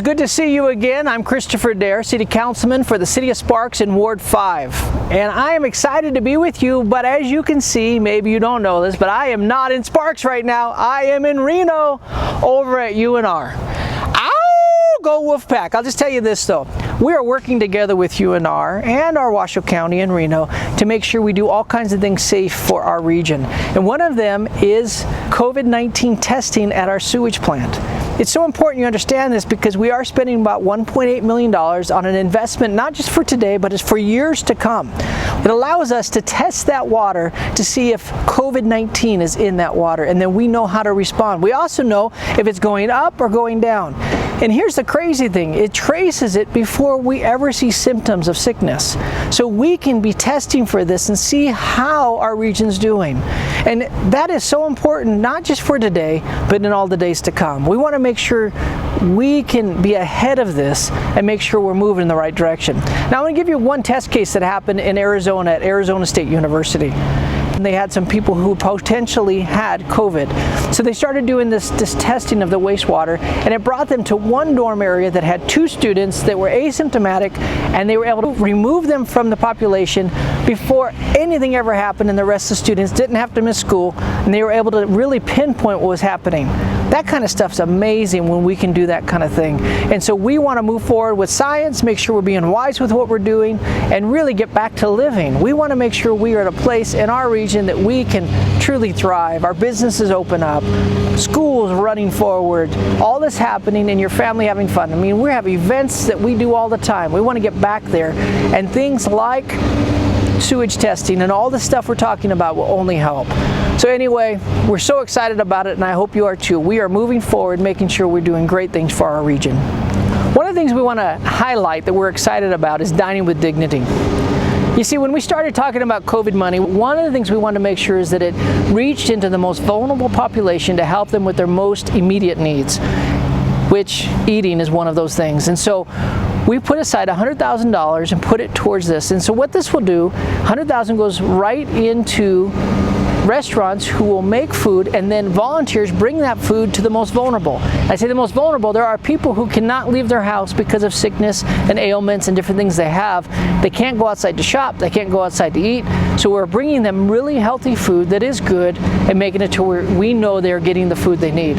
good to see you again. I'm Kristopher Dahir, City Councilman for the City of Sparks in Ward 5. And I am excited to be with you, but as you can see, maybe you don't know this, but I am not in Sparks right now. I am in Reno over at UNR. Ow! Go Wolfpack. I'll just tell you this though. We are working together with UNR and our Washoe County and Reno to make sure we do all kinds of things safe for our region. And one of them is COVID-19 testing at our sewage plant. It's so important you understand this because we are spending about $1.8 million on an investment, not just for today, but it's for years to come. It allows us to test that water to see if COVID-19 is in that water, and then we know how to respond. We also know if it's going up or going down. And here's the crazy thing, it traces it before we ever see symptoms of sickness. So we can be testing for this and see how our region's doing. And that is so important, not just for today, but in all the days to come. We want to make sure we can be ahead of this and make sure we're moving in the right direction. Now I'm going to give you one test case that happened in Arizona at Arizona State University. They had some people who potentially had COVID. So they started doing this testing of the wastewater, and it brought them to one dorm area that had 2 students that were asymptomatic, and they were able to remove them from the population before anything ever happened, and the rest of the students didn't have to miss school, and they were able to really pinpoint what was happening. That kind of stuff's amazing when we can do that kind of thing. And so we want to move forward with science, make sure we're being wise with what we're doing, and really get back to living. We want to make sure we are at a place in our region that we can truly thrive. Our businesses open up, schools running forward, all this happening, and your family having fun. I mean, we have events that we do all the time. We want to get back there, and things like sewage testing and all the stuff we're talking about will only help. So anyway, we're so excited about it, and I hope you are too. We are moving forward, making sure we're doing great things for our region. One of the things we want to highlight that we're excited about is dining with dignity. You see, when we started talking about COVID money, one of the things we wanted to make sure is that it reached into the most vulnerable population to help them with their most immediate needs, which eating is one of those things. And so we put aside $100,000 and put it towards this. And so what this will do, $100,000 goes right into restaurants who will make food, and then volunteers bring that food to the most vulnerable. I say the most vulnerable, there are people who cannot leave their house because of sickness and ailments and different things they have. They can't go outside to shop, they can't go outside to eat, so we're bringing them really healthy food that is good and making it to where we know they're getting the food they need.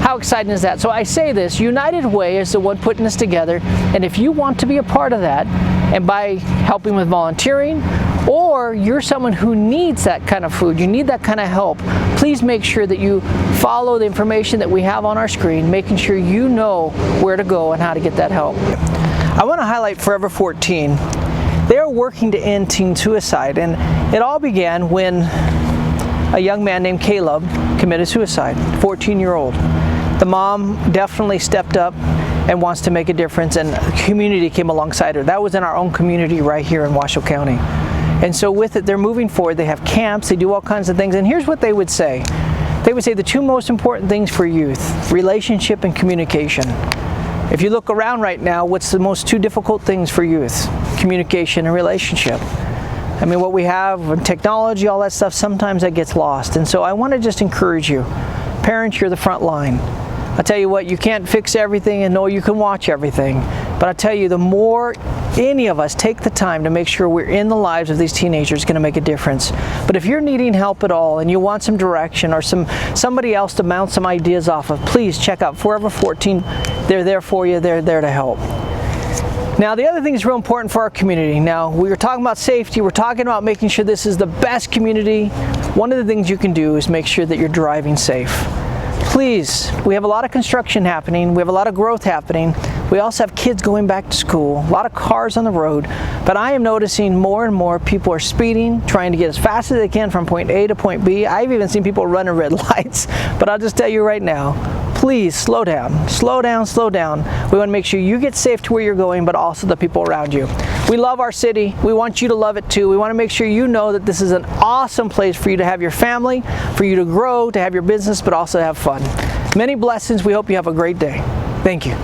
How exciting is that? So I say this, United Way is the one putting this together, and if you want to be a part of that, and by helping with volunteering, or you're someone who needs that kind of food, you need that kind of help, please make sure that you follow the information that we have on our screen, making sure you know where to go and how to get that help. I want to highlight Forever 14. They're working to end teen suicide, and it all began when a young man named Caleb committed suicide, 14-year-old. The mom definitely stepped up and wants to make a difference, and the community came alongside her. That was in our own community right here in Washoe County. And so with it, they're moving forward. They have camps, they do all kinds of things, and here's what they would say. They would say the 2 most important things for youth, relationship and communication. If you look around right now, what's the most 2 difficult things for youth? Communication and relationship. I mean, what we have, technology, all that stuff, sometimes that gets lost. And so I want to just encourage you. Parents, you're the front line. I tell you what, you can't fix everything, and no, you can watch everything. But I tell you, the more any of us take the time to make sure we're in the lives of these teenagers, it's going to make a difference. But if you're needing help at all and you want some direction or somebody else to bounce some ideas off of, please check out Forever 14. They're there for you. They're there to help. Now, the other thing that's real important for our community. Now, we were talking about safety. We're talking about making sure this is the best community. One of the things you can do is make sure that you're driving safe. Please, we have a lot of construction happening. We have a lot of growth happening. We also have kids going back to school, a lot of cars on the road. But I am noticing more and more people are speeding, trying to get as fast as they can from point A to point B. I've even seen people running red lights. But I'll just tell you right now, please slow down, slow down, slow down. We want to make sure you get safe to where you're going, but also the people around you. We love our city. We want you to love it too. We want to make sure you know that this is an awesome place for you to have your family, for you to grow, to have your business, but also have fun. Many blessings. We hope you have a great day. Thank you.